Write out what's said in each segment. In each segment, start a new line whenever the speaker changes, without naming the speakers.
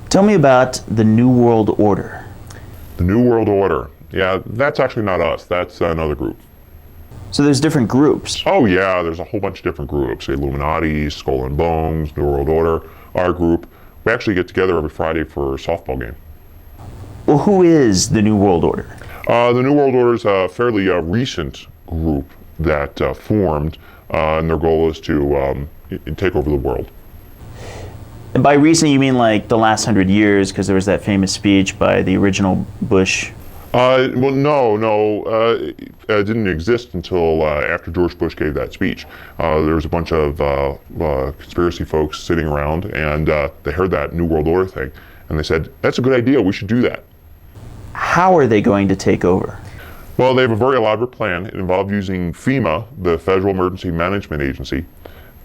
Tell me about the New World Order.
The New World Order. Yeah, that's actually not us. That's another group.
So there's different groups.
Oh yeah, there's a whole bunch of different groups. The Illuminati, Skull and Bones, New World Order, our group. We actually get together every Friday for a softball game.
Well, who is the New World Order?
The New World Order is a fairly recent group that formed, and their goal is to take over the world.
And by recent, you mean like the last 100 years, because there was that famous speech by the original Bush.
Well, no, it didn't exist until after George Bush gave that speech. There was a bunch of conspiracy folks sitting around, and they heard that New World Order thing, and they said, that's a good idea, we should do that.
How are they going to take over?
Well, they have a very elaborate plan. It involved using FEMA, the Federal Emergency Management Agency,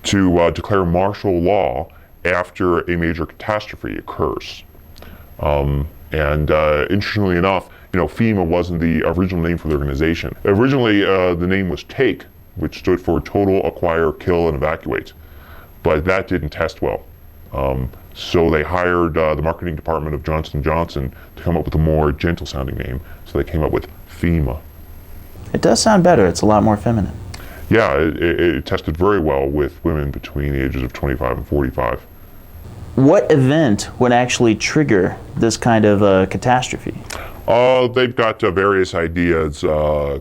to declare martial law after a major catastrophe occurs. Interestingly enough, FEMA wasn't the original name for the organization. Originally, the name was TAKE, which stood for Total Acquire, Kill, and Evacuate. But that didn't test well. So they hired the marketing department of Johnson & Johnson to come up with a more gentle-sounding name. So they came up with FEMA.
It does sound better. It's a lot more feminine.
Yeah, it tested very well with women between the ages of 25 and 45.
What event would actually trigger this kind of catastrophe?
They've got various ideas.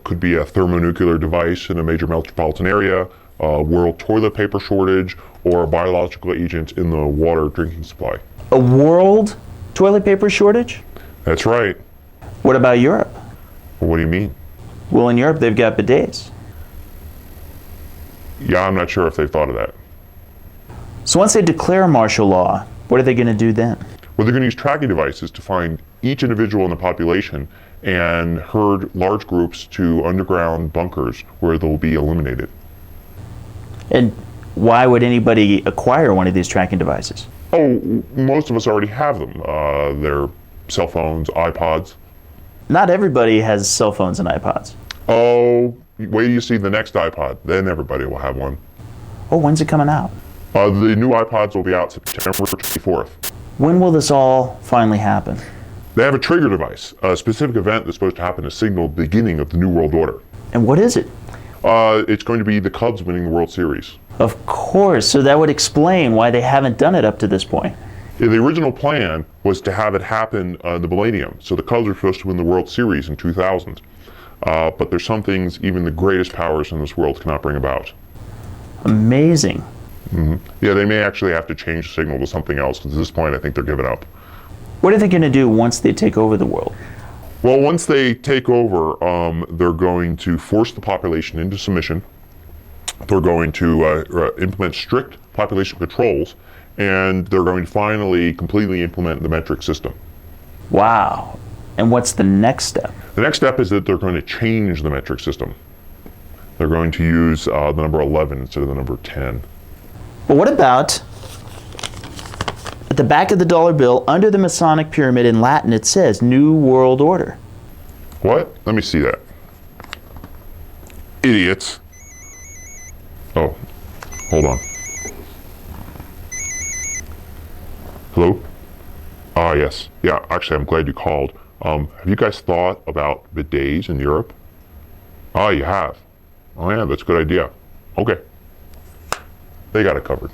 Could be a thermonuclear device in a major metropolitan area, a world toilet paper shortage, or a biological agent in the water drinking supply.
A world toilet paper shortage?
That's right.
What about Europe?
Well, what do you mean?
Well, in Europe, they've got bidets.
Yeah, I'm not sure if they've thought of that.
So once they declare martial law, what are they going to do then?
Well, they're going to use tracking devices to find each individual in the population and herd large groups to underground bunkers where they'll be eliminated.
And why would anybody acquire one of these tracking devices?
Oh, most of us already have them. They're cell phones, iPods.
Not everybody has cell phones and iPods.
Oh, wait till you see the next iPod. Then everybody will have one.
Oh, when's it coming out?
The new iPods will be out September 24th.
When will this all finally happen?
They have a trigger device, a specific event that's supposed to happen to signal the beginning of the New World Order.
And what is it?
It's going to be the Cubs winning the World Series.
Of course, so that would explain why they haven't done it up to this point.
Yeah, the original plan was to have it happen in the millennium. So the Cubs were supposed to win the World Series in 2000. But there's some things even the greatest powers in this world cannot bring about.
Amazing.
Mm-hmm. Yeah, they may actually have to change the signal to something else, because at this point I think they're giving up.
What are they going to do once they take over the world?
Well, once they take over, they're going to force the population into submission. They're going to implement strict population controls, and they're going to finally completely implement the metric system.
Wow. And what's the next step?
The next step is that they're going to change the metric system. They're going to use the number 11 instead of the number 10.
But what about at the back of the dollar bill, under the Masonic pyramid in Latin, it says New World Order.
What? Let me see that. Idiots. Oh, hold on. Hello? Ah, yes. Yeah, actually, I'm glad you called. Have you guys thought about bidets in Europe? Ah, you have. Oh yeah, that's a good idea. Okay. They got it covered.